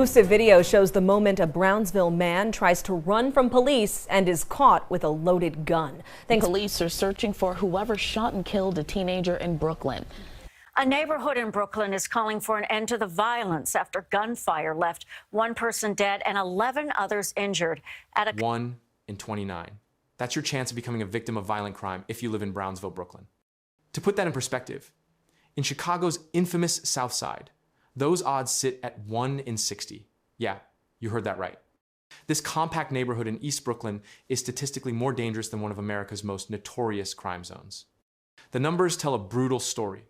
Exclusive video shows the moment a Brownsville man tries to run from police and is caught with a loaded gun. Police are searching for whoever shot and killed a teenager in Brooklyn. A neighborhood in Brooklyn is calling for an end to the violence after gunfire left one person dead and 11 others injured at a 1 in 29. That's your chance of becoming a victim of violent crime if you live in Brownsville, Brooklyn. To put that in perspective, in Chicago's infamous South Side, those odds sit at 1 in 60. Yeah, you heard that right. This compact neighborhood in East Brooklyn is statistically more dangerous than one of America's most notorious crime zones. The numbers tell a brutal story.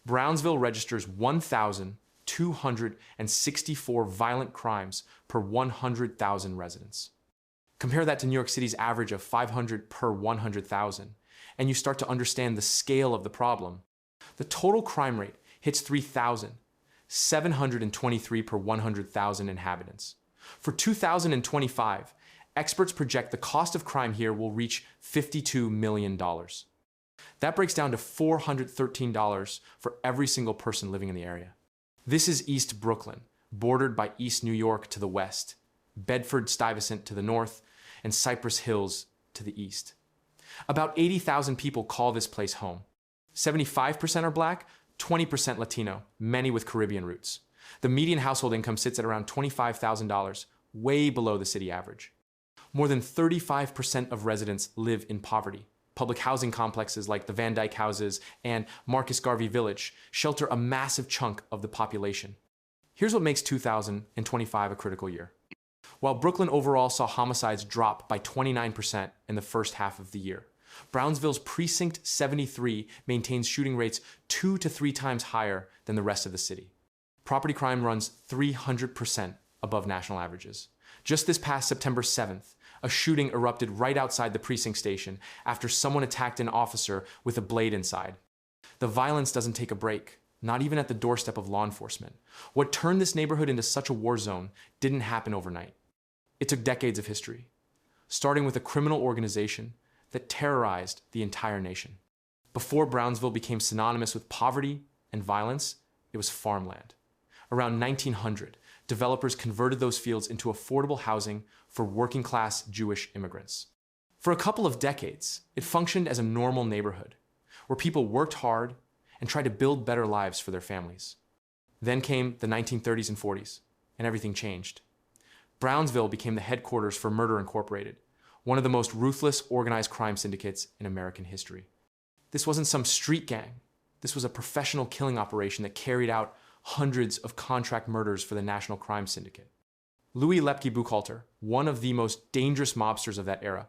Brownsville registers 1,264 violent crimes per 100,000 residents. Compare that to New York City's average of 500 per 100,000, and you start to understand the scale of the problem. The total crime rate hits 3,723 per 100,000 inhabitants. For 2025, experts project the cost of crime here will reach $52 million. That breaks down to $413 for every single person living in the area. This is East Brooklyn, bordered by East New York to the west, Bedford-Stuyvesant to the north, and Cypress Hills to the east. About 80,000 people call this place home. 75% are black, 20% Latino, many with Caribbean roots. The median household income sits at around $25,000, way below the city average. More than 35% of residents live in poverty. Public housing complexes like the Van Dyke houses and Marcus Garvey Village shelter a massive chunk of the population. Here's what makes 2025 a critical year. While Brooklyn overall saw homicides drop by 29% in the first half of the year, Brownsville's Precinct 73 maintains shooting rates 2 to 3 times higher than the rest of the city. Property crime runs 300% above national averages. Just this past September 7th, a shooting erupted right outside the precinct station after someone attacked an officer with a blade inside. The violence doesn't take a break, not even at the doorstep of law enforcement. What turned this neighborhood into such a war zone didn't happen overnight. It took decades of history, starting with a criminal organization that terrorized the entire nation. Before Brownsville became synonymous with poverty and violence, it was farmland. Around 1900, developers converted those fields into affordable housing for working-class Jewish immigrants. For a couple of decades, it functioned as a normal neighborhood, where people worked hard and tried to build better lives for their families. Then came the 1930s and 40s, and everything changed. Brownsville became the headquarters for Murder Incorporated, one of the most ruthless organized crime syndicates in American history. This wasn't some street gang. This was a professional killing operation that carried out hundreds of contract murders for the National Crime Syndicate. Louis Lepke Buchalter, one of the most dangerous mobsters of that era,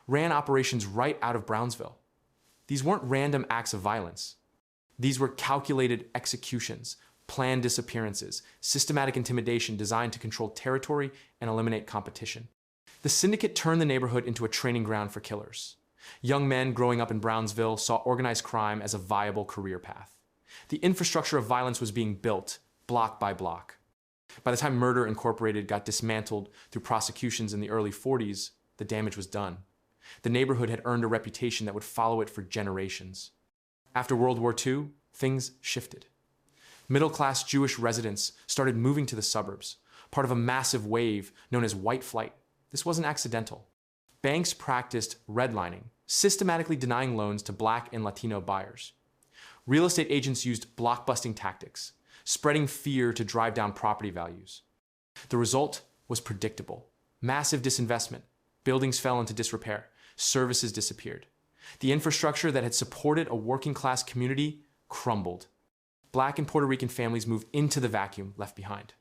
ran operations right out of Brownsville. These weren't random acts of violence. These were calculated executions, planned disappearances, systematic intimidation designed to control territory and eliminate competition. The syndicate turned the neighborhood into a training ground for killers. Young men growing up in Brownsville saw organized crime as a viable career path. The infrastructure of violence was being built, block by block. By the time Murder Incorporated got dismantled through prosecutions in the early 40s, the damage was done. The neighborhood had earned a reputation that would follow it for generations. After World War II, things shifted. Middle-class Jewish residents started moving to the suburbs, part of a massive wave known as white flight. This wasn't accidental. Banks practiced redlining, systematically denying loans to Black and Latino buyers. Real estate agents used blockbusting tactics, spreading fear to drive down property values. The result was predictable. Massive disinvestment. Buildings fell into disrepair. Services disappeared. The infrastructure that had supported a working-class community crumbled. Black and Puerto Rican families moved into the vacuum left behind.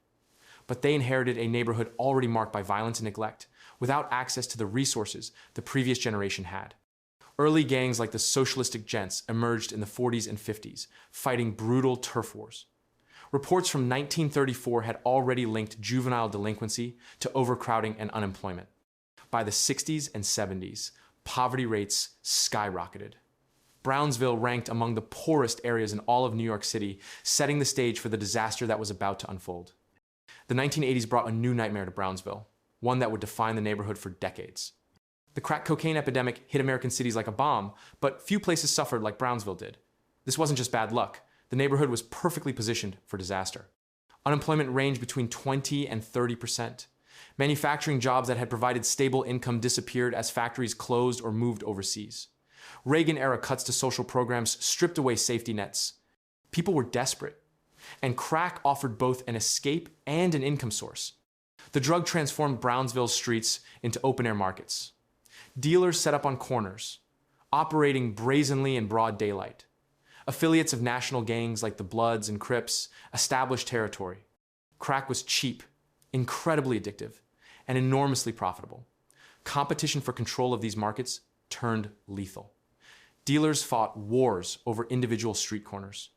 But they inherited a neighborhood already marked by violence and neglect, without access to the resources the previous generation had. Early gangs like the Socialistic Gents emerged in the 40s and 50s, fighting brutal turf wars. Reports from 1934 had already linked juvenile delinquency to overcrowding and unemployment. By the 60s and 70s, poverty rates skyrocketed. Brownsville ranked among the poorest areas in all of New York City, setting the stage for the disaster that was about to unfold. The 1980s brought a new nightmare to Brownsville, one that would define the neighborhood for decades. The crack cocaine epidemic hit American cities like a bomb, but few places suffered like Brownsville did. This wasn't just bad luck. The neighborhood was perfectly positioned for disaster. Unemployment ranged between 20 and 30%. Manufacturing jobs that had provided stable income disappeared as factories closed or moved overseas. Reagan-era cuts to social programs stripped away safety nets. People were desperate, and crack offered both an escape and an income source. The drug transformed Brownsville's streets into open-air markets. Dealers set up on corners, operating brazenly in broad daylight. Affiliates of national gangs like the Bloods and Crips established territory. Crack was cheap, incredibly addictive, and enormously profitable. Competition for control of these markets turned lethal. Dealers fought wars over individual street corners.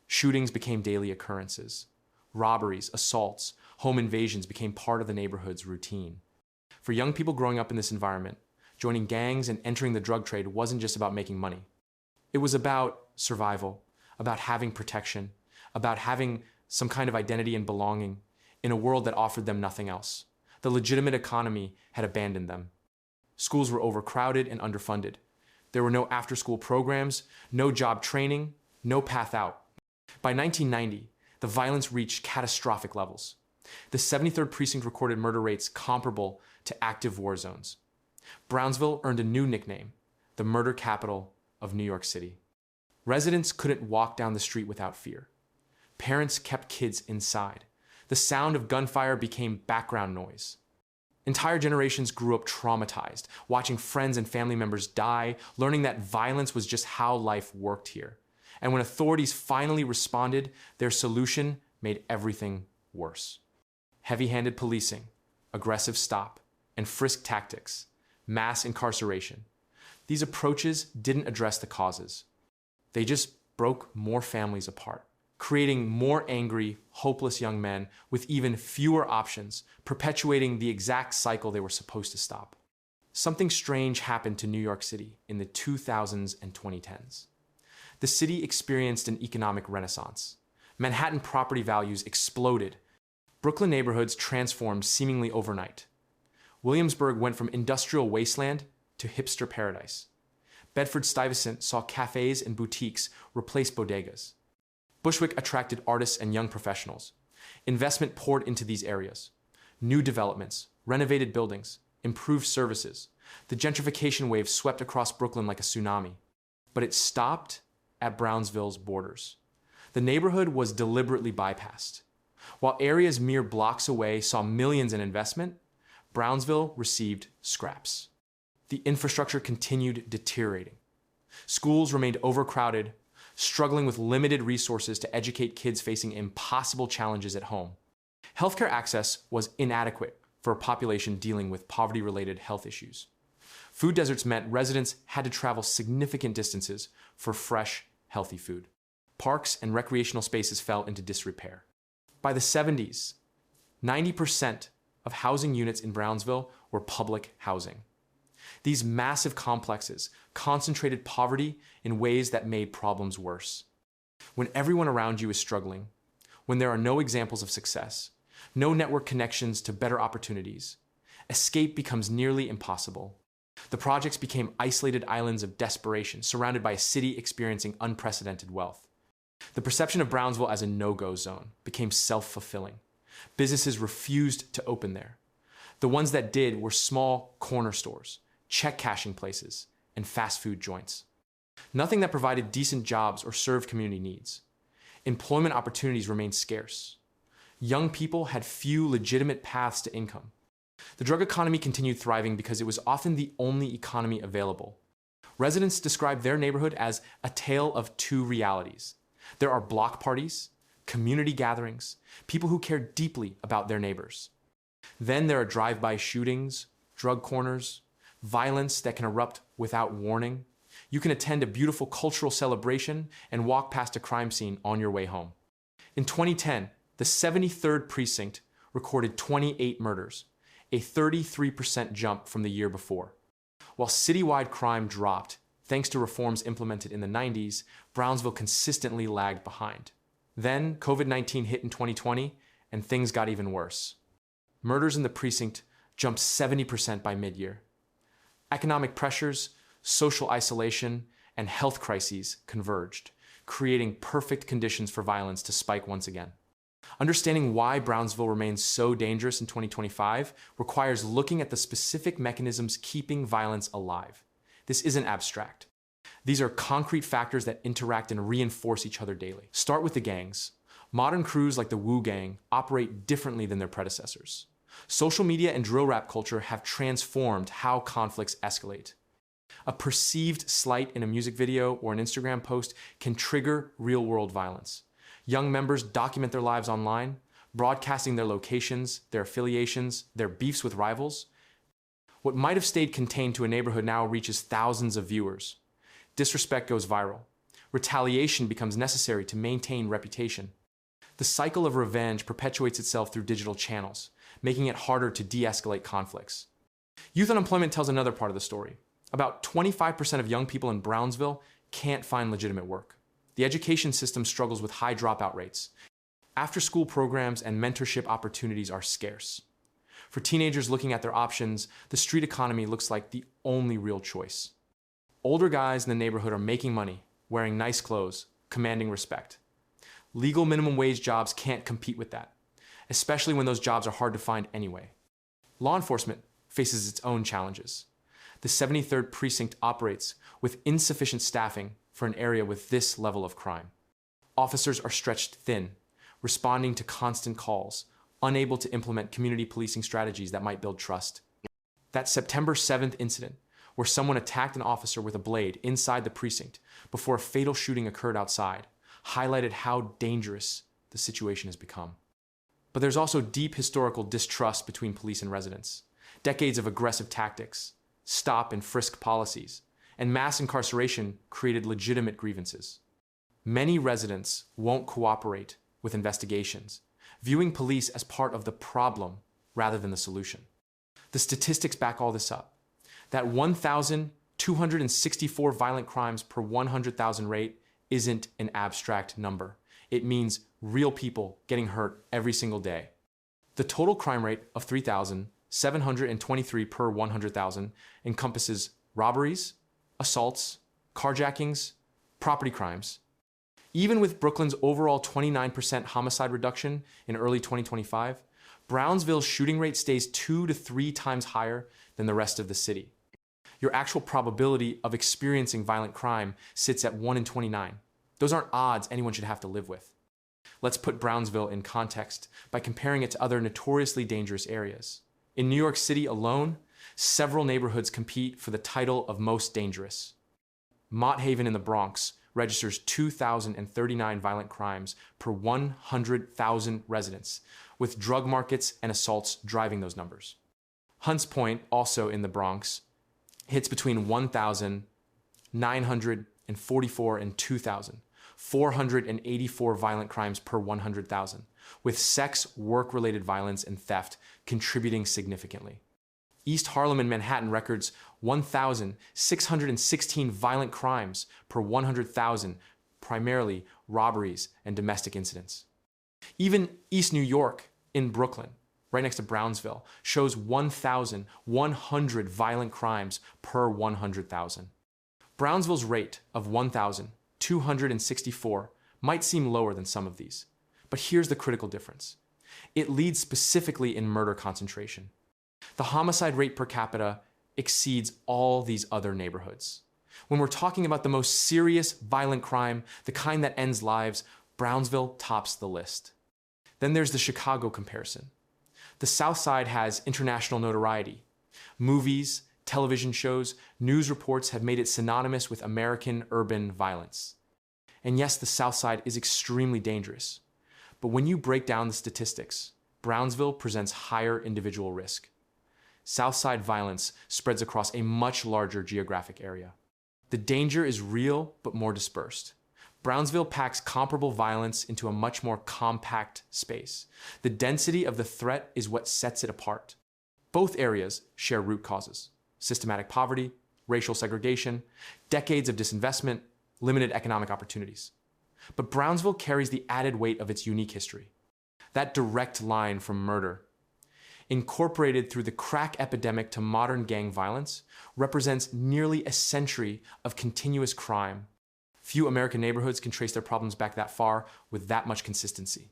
Shootings became daily occurrences. Robberies, assaults, home invasions became part of the neighborhood's routine. For young people growing up in this environment, joining gangs and entering the drug trade wasn't just about making money. It was about survival, about having protection, about having some kind of identity and belonging in a world that offered them nothing else. The legitimate economy had abandoned them. Schools were overcrowded and underfunded. There were no after-school programs, no job training, no path out. By 1990, the violence reached catastrophic levels. The 73rd Precinct recorded murder rates comparable to active war zones. Brownsville earned a new nickname, the murder capital of New York City. Residents couldn't walk down the street without fear. Parents kept kids inside. The sound of gunfire became background noise. Entire generations grew up traumatized, watching friends and family members die, learning that violence was just how life worked here. And when authorities finally responded, their solution made everything worse. Heavy-handed policing, aggressive stop, and frisk tactics, mass incarceration. These approaches didn't address the causes. They just broke more families apart, creating more angry, hopeless young men with even fewer options, perpetuating the exact cycle they were supposed to stop. Something strange happened to New York City in the 2000s and 2010s. The city experienced an economic renaissance. Manhattan property values exploded. Brooklyn neighborhoods transformed seemingly overnight. Williamsburg went from industrial wasteland to hipster paradise. Bedford-Stuyvesant saw cafes and boutiques replace bodegas. Bushwick attracted artists and young professionals. Investment poured into these areas. New developments, renovated buildings, improved services. The gentrification wave swept across Brooklyn like a tsunami. But it stopped at Brownsville's borders. The neighborhood was deliberately bypassed. While areas mere blocks away saw millions in investment, Brownsville received scraps. The infrastructure continued deteriorating. Schools remained overcrowded, struggling with limited resources to educate kids facing impossible challenges at home. Healthcare access was inadequate for a population dealing with poverty-related health issues. Food deserts meant residents had to travel significant distances for fresh, healthy food. Parks and recreational spaces fell into disrepair. By the 70s, 90% of housing units in Brownsville were public housing. These massive complexes concentrated poverty in ways that made problems worse. When everyone around you is struggling, when there are no examples of success, no network connections to better opportunities, escape becomes nearly impossible. The projects became isolated islands of desperation, surrounded by a city experiencing unprecedented wealth. The perception of Brownsville as a no-go zone became self-fulfilling. Businesses refused to open there. The ones that did were small corner stores, check cashing places, and fast food joints. Nothing that provided decent jobs or served community needs. Employment opportunities remained scarce. Young people had few legitimate paths to income. The drug economy continued thriving because it was often the only economy available. Residents described their neighborhood as a tale of two realities. There are block parties, community gatherings, people who care deeply about their neighbors. Then there are drive-by shootings, drug corners, violence that can erupt without warning. You can attend a beautiful cultural celebration and walk past a crime scene on your way home. In 2010, the 73rd Precinct recorded 28 murders, a 33% jump from the year before. While citywide crime dropped, thanks to reforms implemented in the 90s, Brownsville consistently lagged behind. Then COVID-19 hit in 2020, and things got even worse. Murders in the precinct jumped 70% by mid-year. Economic pressures, social isolation, and health crises converged, creating perfect conditions for violence to spike once again. Understanding why Brownsville remains so dangerous in 2025 requires looking at the specific mechanisms keeping violence alive. This isn't abstract. These are concrete factors that interact and reinforce each other daily. Start with the gangs. Modern crews like the Wu Gang operate differently than their predecessors. Social media and drill rap culture have transformed how conflicts escalate. A perceived slight in a music video or an Instagram post can trigger real-world violence. Young members document their lives online, broadcasting their locations, their affiliations, their beefs with rivals. What might have stayed contained to a neighborhood now reaches thousands of viewers. Disrespect goes viral. Retaliation becomes necessary to maintain reputation. The cycle of revenge perpetuates itself through digital channels, making it harder to de-escalate conflicts. Youth unemployment tells another part of the story. About 25% of young people in Brownsville can't find legitimate work. The education system struggles with high dropout rates. After-school programs and mentorship opportunities are scarce. For teenagers looking at their options, the street economy looks like the only real choice. Older guys in the neighborhood are making money, wearing nice clothes, commanding respect. Legal minimum wage jobs can't compete with that, especially when those jobs are hard to find anyway. Law enforcement faces its own challenges. The 73rd Precinct operates with insufficient staffing for an area with this level of crime. Officers are stretched thin, responding to constant calls, unable to implement community policing strategies that might build trust. That September 7th incident, where someone attacked an officer with a blade inside the precinct before a fatal shooting occurred outside, highlighted how dangerous the situation has become. But there's also deep historical distrust between police and residents. Decades of aggressive tactics, stop and frisk policies, and mass incarceration created legitimate grievances. Many residents won't cooperate with investigations, viewing police as part of the problem rather than the solution. The statistics back all this up. That 1,264 violent crimes per 100,000 rate isn't an abstract number. It means real people getting hurt every single day. The total crime rate of 3,723 per 100,000 encompasses robberies, assaults, carjackings, property crimes. Even with Brooklyn's overall 29% homicide reduction in early 2025, Brownsville's shooting rate stays 2 to 3 times higher than the rest of the city. Your actual probability of experiencing violent crime sits at 1 in 29. Those aren't odds anyone should have to live with. Let's put Brownsville in context by comparing it to other notoriously dangerous areas. In New York City alone, several neighborhoods compete for the title of most dangerous. Mott Haven in the Bronx registers 2,039 violent crimes per 100,000 residents, with drug markets and assaults driving those numbers. Hunts Point, also in the Bronx, hits between 1,944 and 2,000, 484 violent crimes per 100,000, with sex, work-related violence, and theft contributing significantly. East Harlem in Manhattan records 1,616 violent crimes per 100,000, primarily robberies and domestic incidents. Even East New York in Brooklyn, right next to Brownsville, shows 1,100 violent crimes per 100,000. Brownsville's rate of 1,264 might seem lower than some of these, but here's the critical difference. It leads specifically in murder concentration. The homicide rate per capita exceeds all these other neighborhoods. When we're talking about the most serious violent crime, the kind that ends lives, Brownsville tops the list. Then there's the Chicago comparison. The South Side has international notoriety. Movies, television shows, news reports have made it synonymous with American urban violence. And yes, the South Side is extremely dangerous. But when you break down the statistics, Brownsville presents higher individual risk. South Side violence spreads across a much larger geographic area. The danger is real, but more dispersed. Brownsville packs comparable violence into a much more compact space. The density of the threat is what sets it apart. Both areas share root causes: systematic poverty, racial segregation, decades of disinvestment, limited economic opportunities. But Brownsville carries the added weight of its unique history. That direct line from murder, incorporated through the crack epidemic to modern gang violence, represents nearly a century of continuous crime. Few American neighborhoods can trace their problems back that far with that much consistency.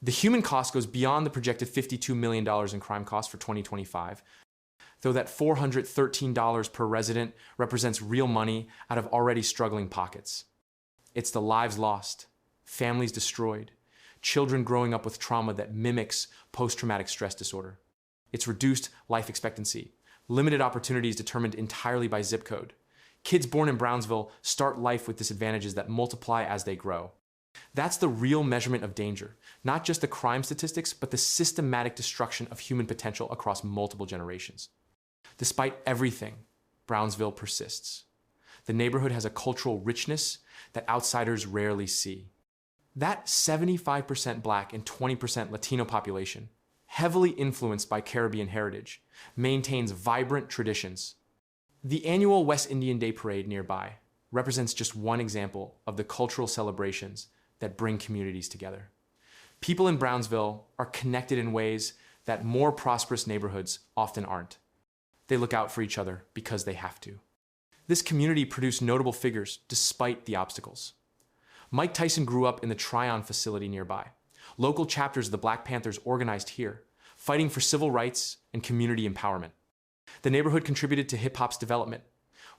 The human cost goes beyond the projected $52 million in crime costs for 2025, though that $413 per resident represents real money out of already struggling pockets. It's the lives lost, families destroyed, children growing up with trauma that mimics post-traumatic stress disorder. It's reduced life expectancy, limited opportunities determined entirely by zip code. Kids born in Brownsville start life with disadvantages that multiply as they grow. That's the real measurement of danger, not just the crime statistics, but the systematic destruction of human potential across multiple generations. Despite everything, Brownsville persists. The neighborhood has a cultural richness that outsiders rarely see. That 75% Black and 20% Latino population, heavily influenced by Caribbean heritage, maintains vibrant traditions. The annual West Indian Day Parade nearby represents just one example of the cultural celebrations that bring communities together. People in Brownsville are connected in ways that more prosperous neighborhoods often aren't. They look out for each other because they have to. This community produced notable figures despite the obstacles. Mike Tyson grew up in the Tryon facility nearby. Local chapters of the Black Panthers organized here, fighting for civil rights and community empowerment. The neighborhood contributed to hip-hop's development,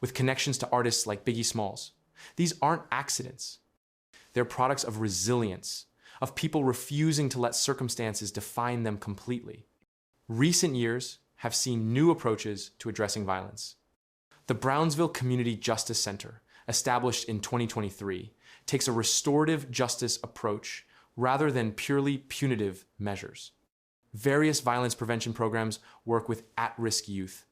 with connections to artists like Biggie Smalls. These aren't accidents. They're products of resilience, of people refusing to let circumstances define them completely. Recent years have seen new approaches to addressing violence. The Brownsville Community Justice Center, established in 2023, takes a restorative justice approach rather than purely punitive measures. Various violence prevention programs work with at-risk youth.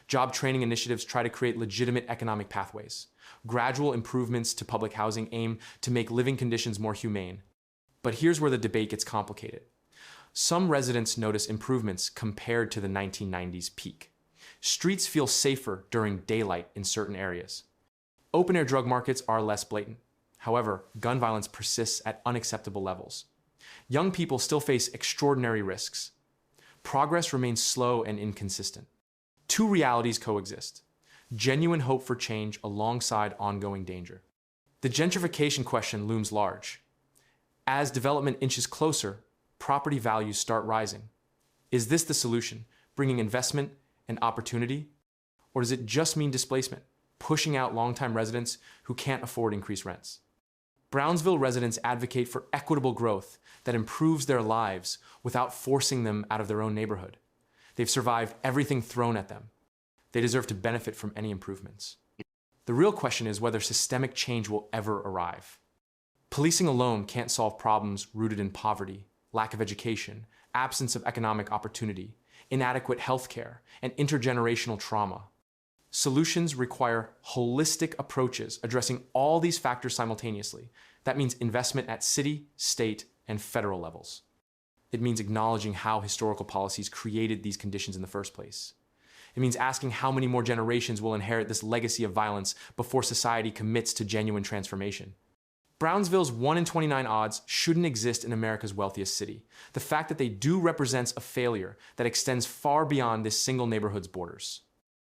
Job training initiatives try to create legitimate economic pathways. Gradual improvements to public housing aim to make living conditions more humane. But here's where the debate gets complicated. Some residents notice improvements compared to the 1990s peak. Streets feel safer during daylight in certain areas. Open-air drug markets are less blatant. However, gun violence persists at unacceptable levels. Young people still face extraordinary risks. Progress remains slow and inconsistent. Two realities coexist: genuine hope for change alongside ongoing danger. The gentrification question looms large. As development inches closer, property values start rising. Is this the solution, bringing investment and opportunity? Or does it just mean displacement, pushing out longtime residents who can't afford increased rents? Brownsville residents advocate for equitable growth that improves their lives without forcing them out of their own neighborhood. They've survived everything thrown at them. They deserve to benefit from any improvements. The real question is whether systemic change will ever arrive. Policing alone can't solve problems rooted in poverty, lack of education, absence of economic opportunity, inadequate healthcare, and intergenerational trauma. Solutions require holistic approaches addressing all these factors simultaneously. That means investment at city, state, and federal levels. It means acknowledging how historical policies created these conditions in the first place. It means asking how many more generations will inherit this legacy of violence before society commits to genuine transformation. Brownsville's 1 in 29 odds shouldn't exist in America's wealthiest city. The fact that they do represents a failure that extends far beyond this single neighborhood's borders.